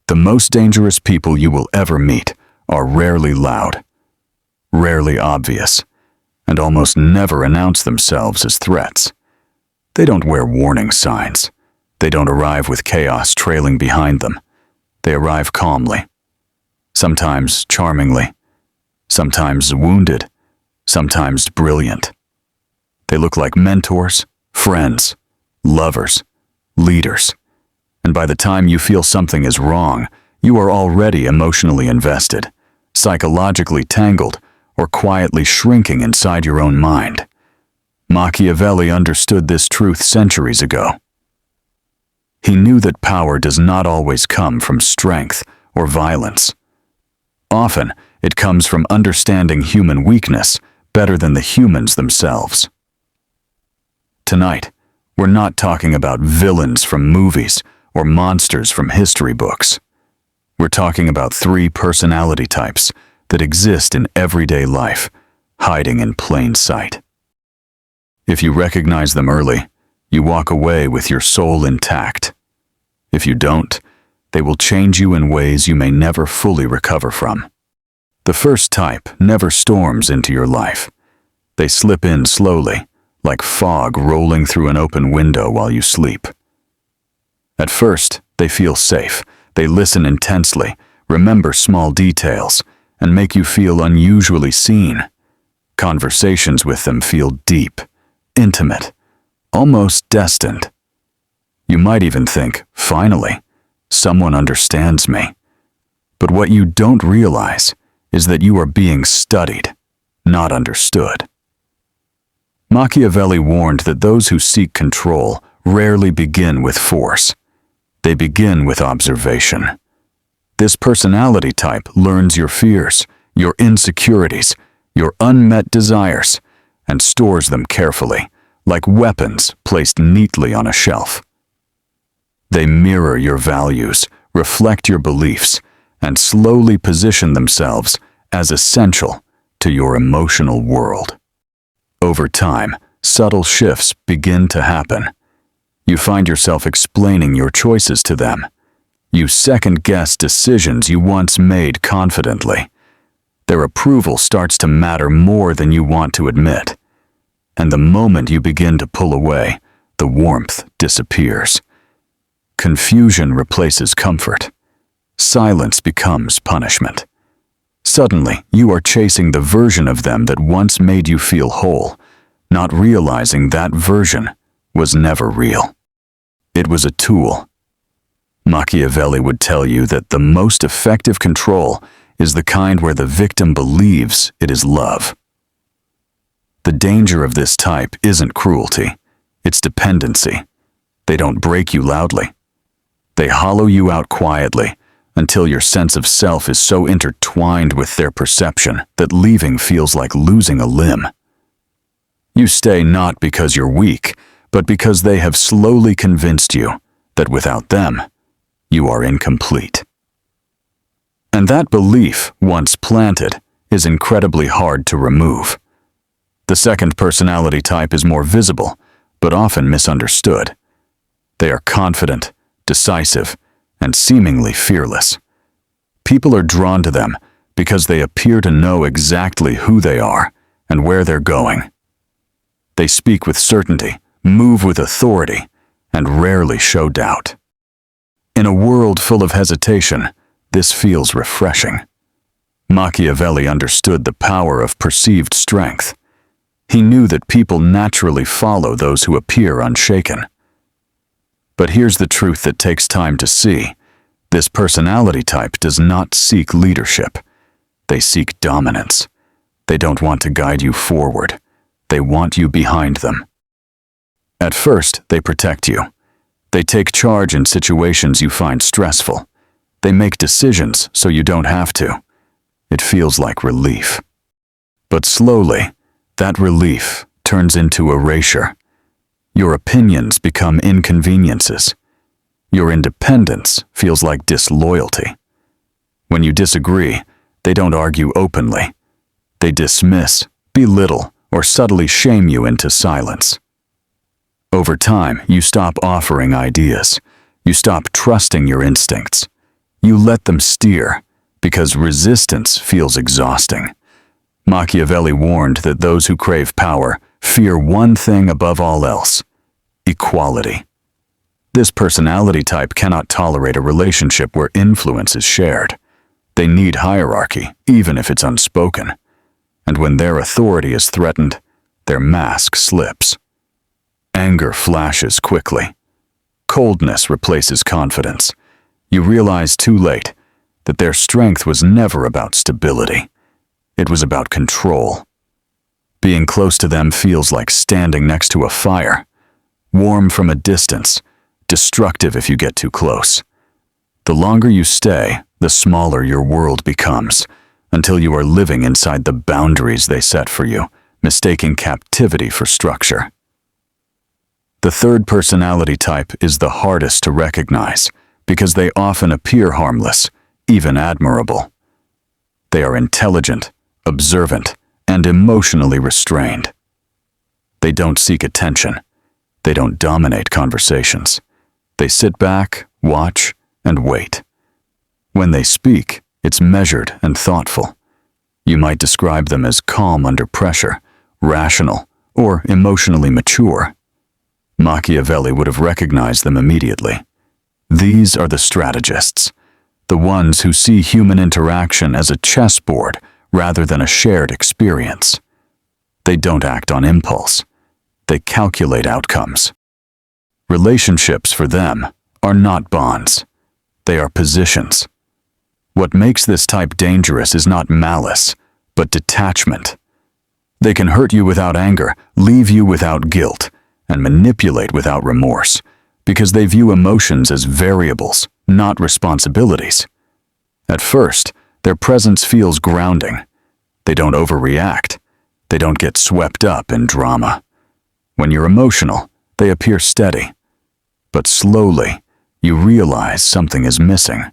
The most dangerous people you will ever meet are rarely loud, rarely obvious, and almost never announce themselves as threats. They don't wear warning signs. They don't arrive with chaos trailing behind them. They arrive calmly, sometimes charmingly, sometimes wounded, sometimes brilliant. They look like mentors, friends, lovers, leaders. And by the time you feel something is wrong, you are already emotionally invested, psychologically tangled, or quietly shrinking inside your own mind. Machiavelli understood this truth centuries ago. He knew that power does not always come from strength or violence. Often, it comes from understanding human weakness better than the humans themselves. Tonight, we're not talking about villains from movies or monsters from history books. We're talking about 3 personality types that exist in everyday life, hiding in plain sight. If you recognize them early, you walk away with your soul intact. If you don't, they will change you in ways you may never fully recover from. The first type never storms into your life. They slip in slowly, like fog rolling through an open window while you sleep. At first, they feel safe. They listen intensely, remember small details, and make you feel unusually seen. Conversations with them feel deep, intimate, almost destined. You might even think, finally, someone understands me. But what you don't realize is that you are being studied, not understood. Machiavelli warned that those who seek control rarely begin with force. They begin with observation. This personality type learns your fears, your insecurities, your unmet desires, and stores them carefully, like weapons placed neatly on a shelf. They mirror your values, reflect your beliefs, and slowly position themselves as essential to your emotional world. Over time, subtle shifts begin to happen. You find yourself explaining your choices to them. You second-guess decisions you once made confidently. Their approval starts to matter more than you want to admit. And the moment you begin to pull away, the warmth disappears. Confusion replaces comfort. Silence becomes punishment. Suddenly, you are chasing the version of them that once made you feel whole, not realizing that version was never real. It was a tool. Machiavelli would tell you that the most effective control is the kind where the victim believes it is love. The danger of this type isn't cruelty, it's dependency. They don't break you loudly. They hollow you out quietly until your sense of self is so intertwined with their perception that leaving feels like losing a limb. You stay not because you're weak, but because they have slowly convinced you that without them, you are incomplete. And that belief, once planted, is incredibly hard to remove. The second personality type is more visible, but often misunderstood. They are confident, decisive, and seemingly fearless. People are drawn to them because they appear to know exactly who they are and where they're going. They speak with certainty, move with authority, and rarely show doubt. In a world full of hesitation, this feels refreshing. Machiavelli understood the power of perceived strength. He knew that people naturally follow those who appear unshaken. But here's the truth that takes time to see. This personality type does not seek leadership. They seek dominance. They don't want to guide you forward. They want you behind them. At first, they protect you. They take charge in situations you find stressful. They make decisions so you don't have to. It feels like relief. But slowly, that relief turns into erasure. Your opinions become inconveniences. Your independence feels like disloyalty. When you disagree, they don't argue openly. They dismiss, belittle, or subtly shame you into silence. Over time, you stop offering ideas. You stop trusting your instincts. You let them steer, because resistance feels exhausting. Machiavelli warned that those who crave power fear one thing above all else: equality. This personality type cannot tolerate a relationship where influence is shared. They need hierarchy, even if it's unspoken. And when their authority is threatened, their mask slips. Anger flashes quickly. Coldness replaces confidence. You realize too late that their strength was never about stability. It was about control. Being close to them feels like standing next to a fire, warm from a distance, destructive if you get too close. The longer you stay, the smaller your world becomes, until you are living inside the boundaries they set for you, mistaking captivity for structure. The third personality type is the hardest to recognize because they often appear harmless, even admirable. They are intelligent, observant, and emotionally restrained. They don't seek attention. They don't dominate conversations. They sit back, watch, and wait. When they speak, it's measured and thoughtful. You might describe them as calm under pressure, rational, or emotionally mature. Machiavelli would have recognized them immediately. These are the strategists, the ones who see human interaction as a chessboard rather than a shared experience. They don't act on impulse. They calculate outcomes. Relationships for them are not bonds. They are positions. What makes this type dangerous is not malice, but detachment. They can hurt you without anger, leave you without guilt, and manipulate without remorse, because they view emotions as variables, not responsibilities. At first, their presence feels grounding. They don't overreact. They don't get swept up in drama. When you're emotional, they appear steady. But slowly, you realize something is missing.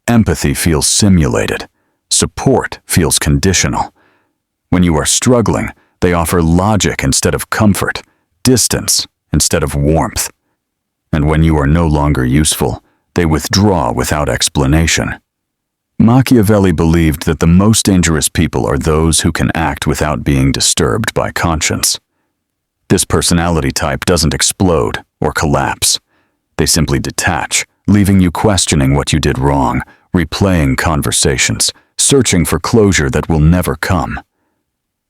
Empathy feels simulated. Support feels conditional. When you are struggling, they offer logic instead of comfort, distance instead of warmth. And when you are no longer useful, they withdraw without explanation. Machiavelli believed that the most dangerous people are those who can act without being disturbed by conscience. This personality type doesn't explode or collapse. They simply detach, leaving you questioning what you did wrong, replaying conversations, searching for closure that will never come.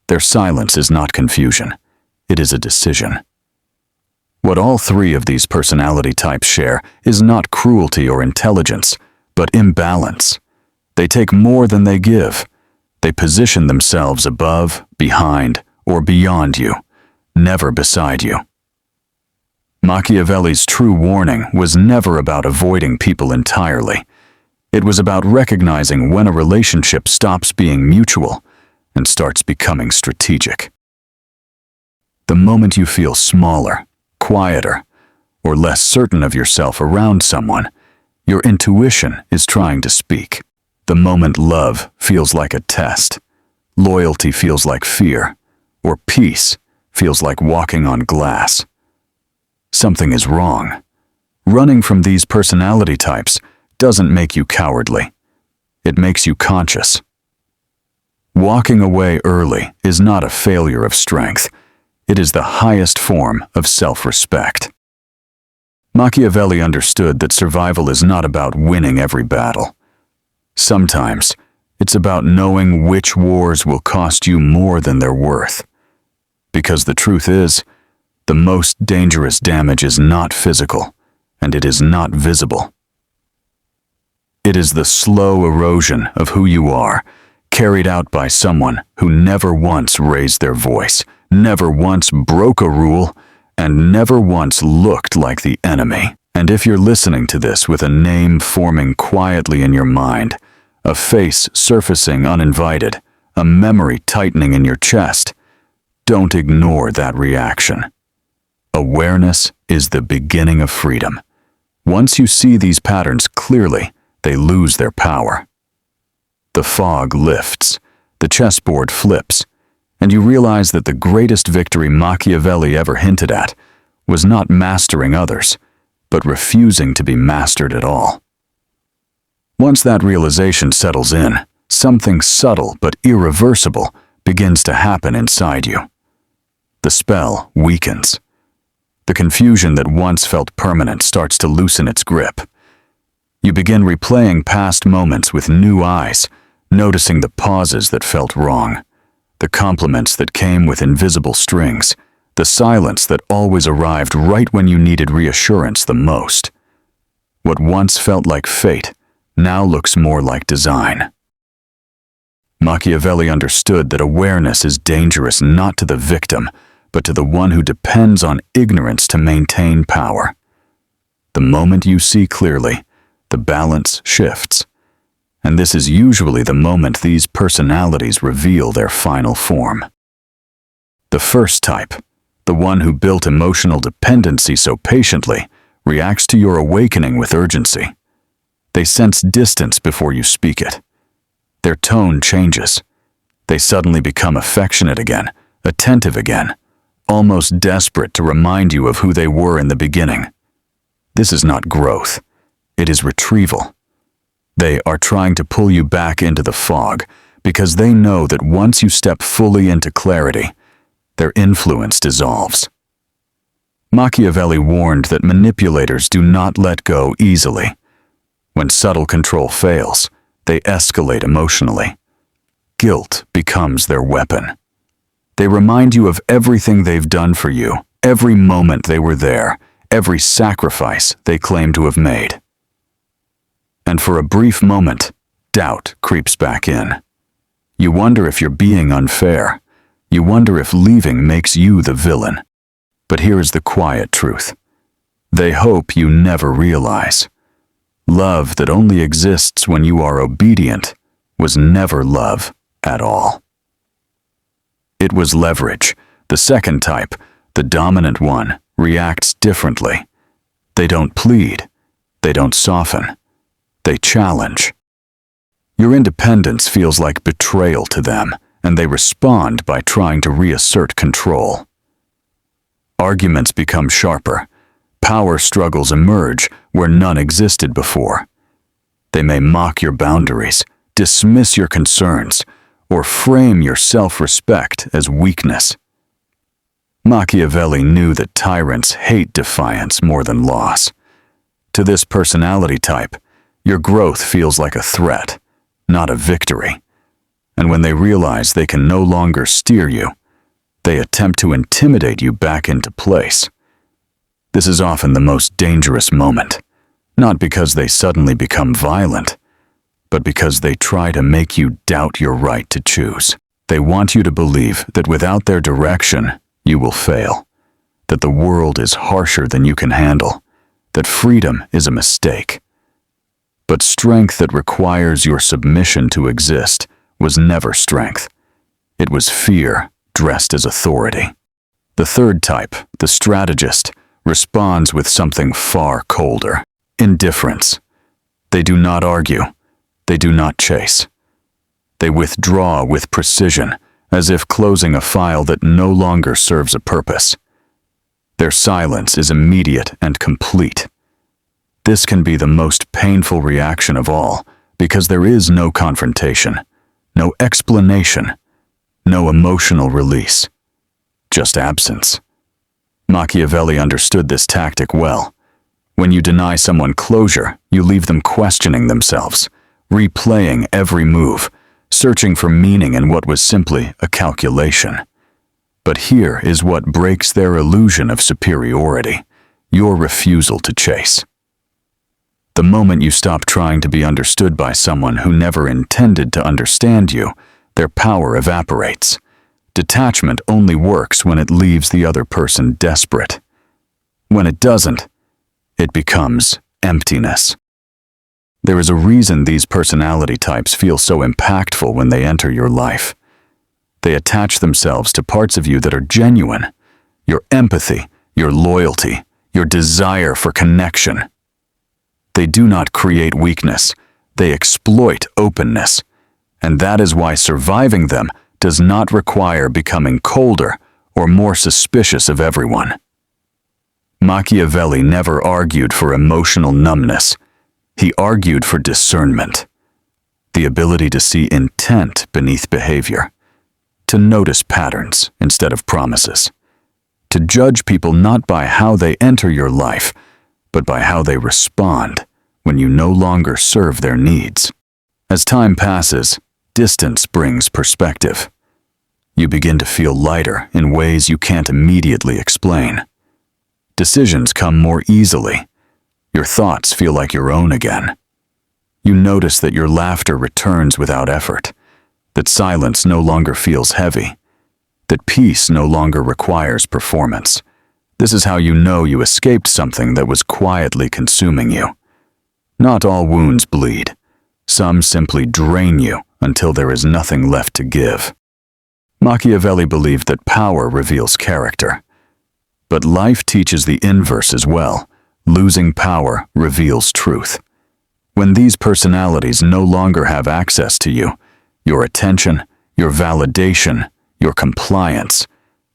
Their silence is not confusion. It is a decision. What all three of these personality types share is not cruelty or intelligence, but imbalance. They take more than they give. They position themselves above, behind, or beyond you, never beside you. Machiavelli's true warning was never about avoiding people entirely. It was about recognizing when a relationship stops being mutual and starts becoming strategic. The moment you feel smaller, quieter, or less certain of yourself around someone, your intuition is trying to speak. The moment love feels like a test, loyalty feels like fear, or peace feels like walking on glass. Something is wrong. Running from these personality types doesn't make you cowardly. It makes you conscious. Walking away early is not a failure of strength. It is the highest form of self-respect. Machiavelli understood that survival is not about winning every battle. Sometimes, it's about knowing which wars will cost you more than they're worth. Because the truth is, the most dangerous damage is not physical, and it is not visible. It is the slow erosion of who you are, carried out by someone who never once raised their voice, never once broke a rule, and never once looked like the enemy. And if you're listening to this with a name forming quietly in your mind, a face surfacing uninvited, a memory tightening in your chest, don't ignore that reaction. Awareness is the beginning of freedom. Once you see these patterns clearly, they lose their power. The fog lifts, the chessboard flips, and you realize that the greatest victory Machiavelli ever hinted at was not mastering others, but refusing to be mastered at all. Once that realization settles in, something subtle but irreversible begins to happen inside you. The spell weakens. The confusion that once felt permanent starts to loosen its grip. You begin replaying past moments with new eyes, noticing the pauses that felt wrong, the compliments that came with invisible strings, the silence that always arrived right when you needed reassurance the most. What once felt like fate now looks more like design. Machiavelli understood that awareness is dangerous not to the victim, but to the one who depends on ignorance to maintain power. The moment you see clearly, the balance shifts. And this is usually the moment these personalities reveal their final form. The first type, the one who built emotional dependency so patiently, reacts to your awakening with urgency. They sense distance before you speak it. Their tone changes. They suddenly become affectionate again, attentive again, almost desperate to remind you of who they were in the beginning. This is not growth. It is retrieval. They are trying to pull you back into the fog because they know that once you step fully into clarity, their influence dissolves. Machiavelli warned that manipulators do not let go easily. When subtle control fails, they escalate emotionally. Guilt becomes their weapon. They remind you of everything they've done for you, every moment they were there, every sacrifice they claim to have made. And for a brief moment, doubt creeps back in. You wonder if you're being unfair. You wonder if leaving makes you the villain. But here is the quiet truth. They hope you never realize. Love that only exists when you are obedient was never love at all. It was leverage. The second type, the dominant one, reacts differently. They don't plead. They don't soften. They challenge. Your independence feels like betrayal to them, and they respond by trying to reassert control. Arguments become sharper. Power struggles emerge where none existed before. They may mock your boundaries, dismiss your concerns, or frame your self-respect as weakness. Machiavelli knew that tyrants hate defiance more than loss. To this personality type, your growth feels like a threat, not a victory. And when they realize they can no longer steer you, they attempt to intimidate you back into place. This is often the most dangerous moment, not because they suddenly become violent, but because they try to make you doubt your right to choose. They want you to believe that without their direction, you will fail, that the world is harsher than you can handle, that freedom is a mistake. But strength that requires your submission to exist was never strength. It was fear dressed as authority. The third type, the strategist, responds with something far colder: indifference. They do not argue. They do not chase. They withdraw with precision, as if closing a file that no longer serves a purpose. Their silence is immediate and complete. This can be the most painful reaction of all, because there is no confrontation, no explanation, no emotional release, just absence. Machiavelli understood this tactic well. When you deny someone closure, you leave them questioning themselves, replaying every move, searching for meaning in what was simply a calculation. But here is what breaks their illusion of superiority: your refusal to chase. The moment you stop trying to be understood by someone who never intended to understand you, their power evaporates. Detachment only works when it leaves the other person desperate. When it doesn't, it becomes emptiness. There is a reason these personality types feel so impactful when they enter your life. They attach themselves to parts of you that are genuine: your empathy, your loyalty, your desire for connection. They do not create weakness, they exploit openness. And that is why surviving them does not require becoming colder or more suspicious of everyone. Machiavelli never argued for emotional numbness. He argued for discernment, the ability to see intent beneath behavior, to notice patterns instead of promises, to judge people not by how they enter your life, but by how they respond when you no longer serve their needs. As time passes, distance brings perspective. You begin to feel lighter in ways you can't immediately explain. Decisions come more easily. Your thoughts feel like your own again. You notice that your laughter returns without effort, that silence no longer feels heavy, that peace no longer requires performance. This is how you know you escaped something that was quietly consuming you. Not all wounds bleed. Some simply drain you until there is nothing left to give. Machiavelli believed that power reveals character. But life teaches the inverse as well. Losing power reveals truth. When these personalities no longer have access to you, your attention, your validation, your compliance,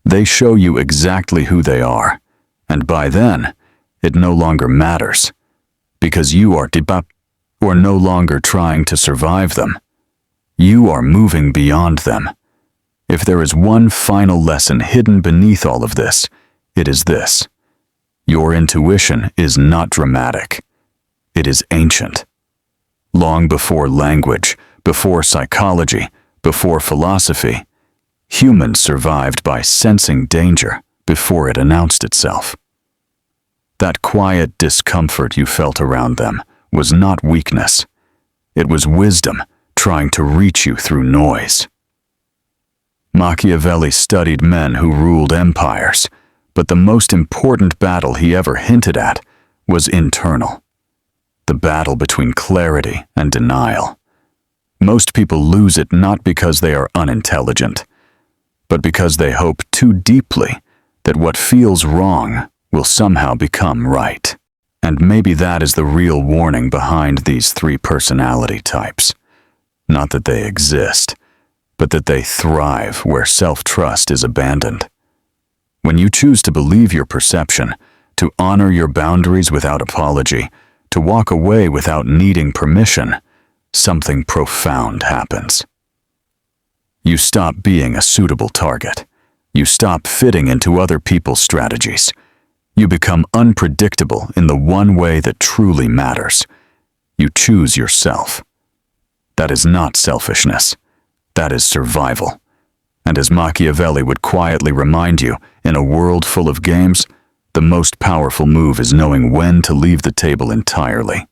they show you exactly who they are. And by then, it no longer matters, because you are or no longer trying to survive them. You are moving beyond them. If there is one final lesson hidden beneath all of this, it is this. Your intuition is not dramatic. It is ancient. Long before language, before psychology, before philosophy, humans survived by sensing danger before it announced itself. That quiet discomfort you felt around them was not weakness. It was wisdom trying to reach you through noise. Machiavelli studied men who ruled empires, but the most important battle he ever hinted at was internal. The battle between clarity and denial. Most people lose it not because they are unintelligent, but because they hope too deeply that what feels wrong will somehow become right. And maybe that is the real warning behind these three personality types. Not that they exist, but that they thrive where self-trust is abandoned. When you choose to believe your perception, to honor your boundaries without apology, to walk away without needing permission, something profound happens. You stop being a suitable target. You stop fitting into other people's strategies. You become unpredictable in the one way that truly matters. You choose yourself. That is not selfishness. That is survival. And as Machiavelli would quietly remind you, in a world full of games, the most powerful move is knowing when to leave the table entirely.